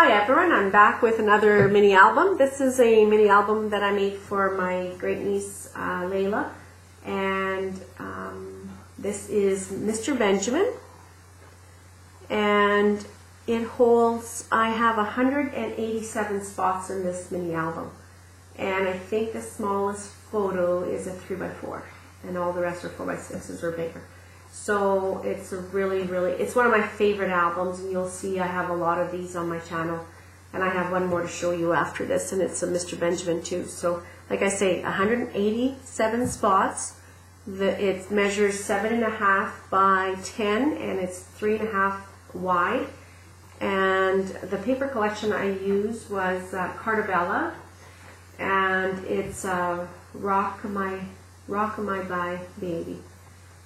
Hi everyone, I'm back with another mini album. This is a mini album that I made for my great niece Layla, and this is Mr. Benjamin, and it holds, I have 187 spots in this mini album, and I think the smallest photo is a 3x4 and all the rest are 4x6s or bigger. So it's a it's one of my favorite albums, and you'll see I have a lot of these on my channel, and I have one more to show you after this, and it's a Mr. Benjamin too. So like I say, 187 spots. It measures 7.5 by 10, and it's 3.5 wide. And the paper collection I used was Cartabella, and it's Rock My Bye Baby.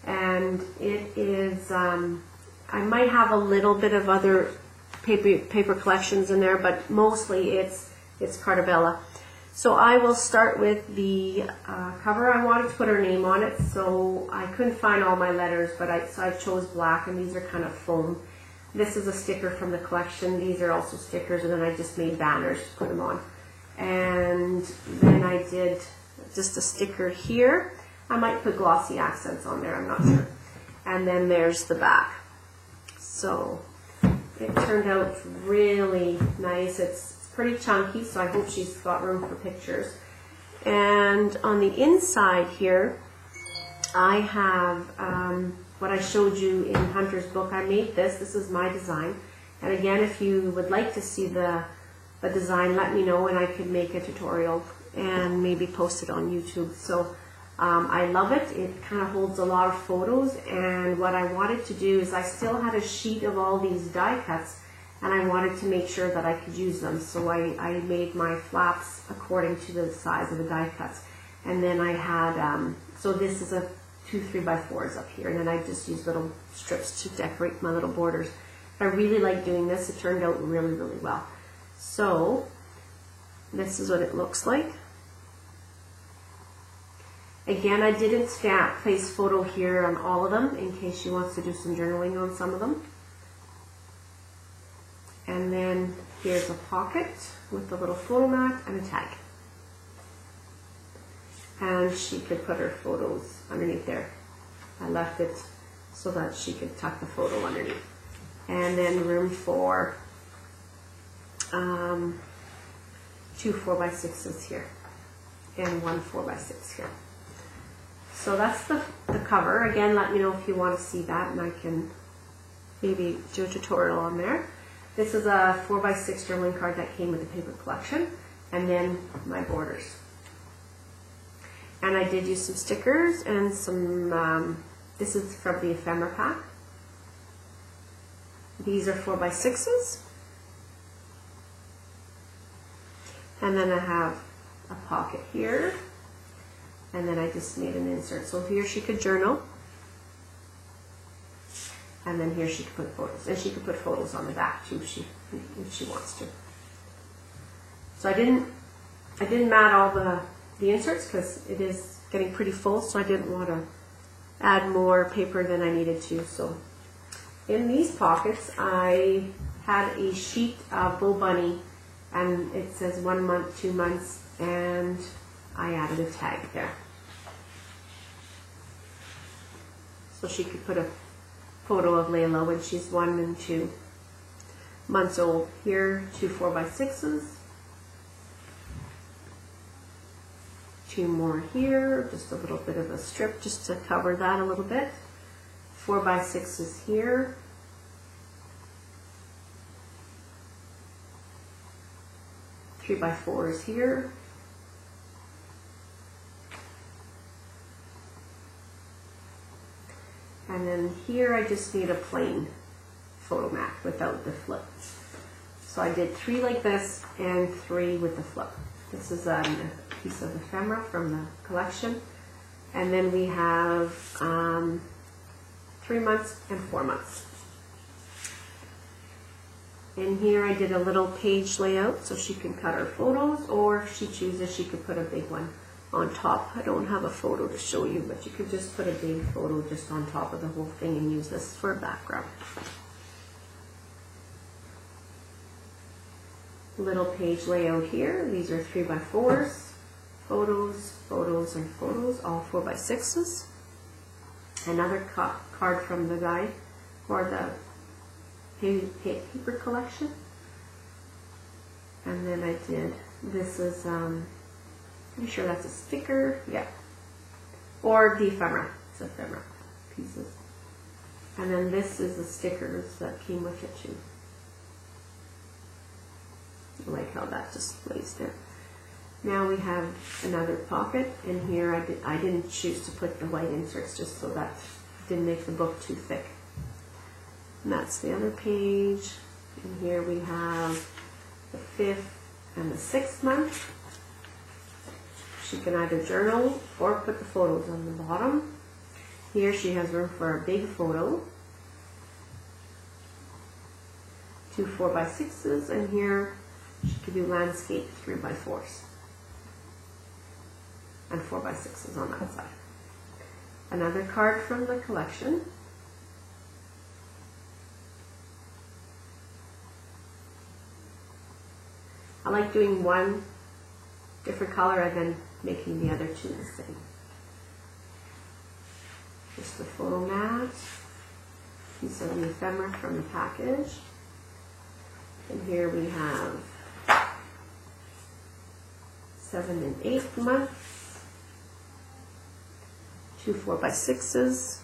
And it is, I might have a little bit of other paper collections in there, but mostly it's Cartabella. So I will start with the cover. I wanted to put her name on it, so I couldn't find all my letters, but so I chose black, and these are kind of foam. This is a sticker from the collection. These are also stickers, and then I just made banners to put them on. And then I did just a sticker here. I might put glossy accents on there, I'm not sure. And then there's the back. So it turned out really nice. It's pretty chunky, so I hope she's got room for pictures. And on the inside here, I have what I showed you in Hunter's book. I made this. This is my design. And again, if you would like to see the design, let me know, and I could make a tutorial and maybe post it on YouTube. So I love it. It kind of holds a lot of photos, and what I wanted to do is I still had a sheet of all these die cuts, and I wanted to make sure that I could use them. So I made my flaps according to the size of the die cuts. And then I had, so this is a 2 3x4s up here, and then I just used little strips to decorate my little borders. I really like doing this. It turned out really well. So this is what it looks like. Again, I didn't place photo here on all of them in case she wants to do some journaling on some of them. And then here's a pocket with a little photo mat and a tag. And she could put her photos underneath there. I left it so that she could tuck the photo underneath. And then room for 2 4x6s here and 1 4x6 here. So that's the cover. Again, let me know if you want to see that, and I can maybe do a tutorial on there. This is a 4x6 journaling card that came with the paper collection, and then my borders. And I did use some stickers and some, this is from the ephemera pack. These are 4x6s. And then I have a pocket here. And then I just made an insert. So here she could journal. And then here she could put photos. And she could put photos on the back too if she wants to. So I didn't mat all the inserts because it is getting pretty full, so I didn't want to add more paper than I needed to. So in these pockets I had a sheet of Bo Bunny, and it says 1 month, 2 months, and I added a tag there. So she could put a photo of Layla when she's 1 and 2 months old. Here, 2 4x6s. 2 more here, just a little bit of a strip just to cover that a little bit. 4x6s here. Three by 4s here. And then here I just need a plain photo mat without the flip. So I did 3 like this and 3 with the flip. This is a piece of ephemera from the collection. And then we have 3 months and 4 months. And here I did a little page layout so she can cut her photos, or if she chooses she could put a big one on top. I don't have a photo to show you, but you could just put a big photo just on top of the whole thing and use this for a background. little page layout here. These are 3x4s, photos, photos, and photos, all 4x6s. Another card from the guy for the paper collection. And then I did, this is, pretty sure that's a sticker, yeah. Or the ephemera, it's ephemera pieces. And then this is the stickers that came with it too. I like how that displays there. Now we have another pocket, and here I didn't choose to put the white inserts just so that didn't make the book too thick. And that's the other page. And here we have the 5th and the 6th month. She can either journal or put the photos on the bottom. Here she has room for a big photo, 2 4x6s, and here she could do landscape 3x4s. And 4x6s on that side. Another card from the collection. I like doing one different color and then making the other two the same. Just the photo mat, piece of the ephemera from the package. And here we have 7 and 8 months, 2 4x6s,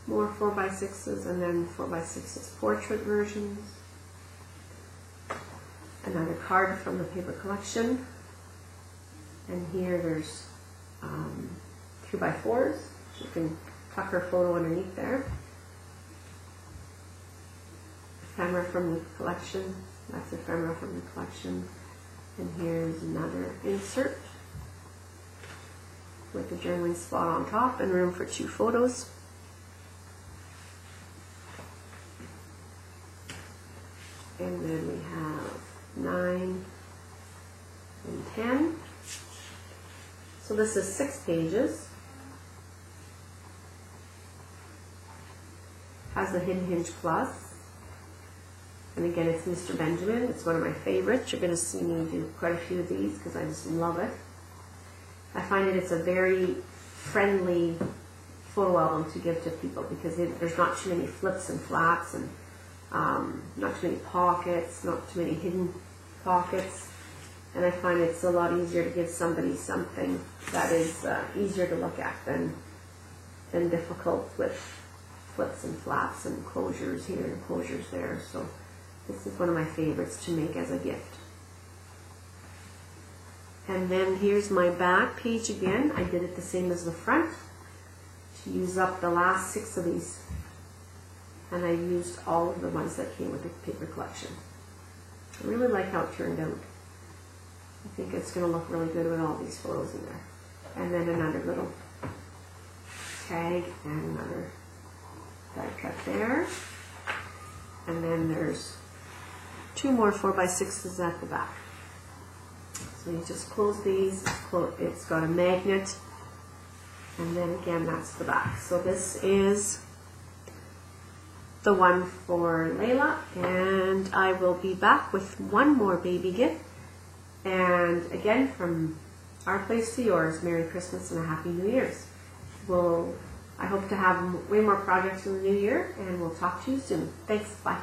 more 4x6s, and then 4x6s portrait versions. Another card from the paper collection, and here there's 2x4s. You can tuck her photo underneath there. Ephemera from the collection. That's ephemera from the collection. And here's another insert with the journaling spot on top and room for 2 photos. And then we have 9 and 10. So this is 6 pages. Has the Hidden Hinge Plus. And again, it's Mr. Benjamin. It's one of my favorites. You're going to see me do quite a few of these because I just love it. I find it's a very friendly photo album to give to people because there's not too many flips and flats and not too many pockets, not too many hidden pockets. And I find it's a lot easier to give somebody something that is easier to look at than difficult with flips and flaps and closures here and closures there. So this is one of my favorites to make as a gift. And then here's my back page again. I did it the same as the front to use up the last 6 of these. And I used all of the ones that came with the paper collection. I really like how it turned out. I think it's going to look really good with all these photos in there. And then another little tag and another die cut there. And then there's 2 more 4x6s at the back. So you just close these. It's got a magnet. And then again, that's the back. So this is the one for Layla. And I will be back with one more baby gift. And again, from our place to yours, Merry Christmas and a Happy New Year's. I hope to have way more projects in the new year, and we'll talk to you soon. Thanks. Bye.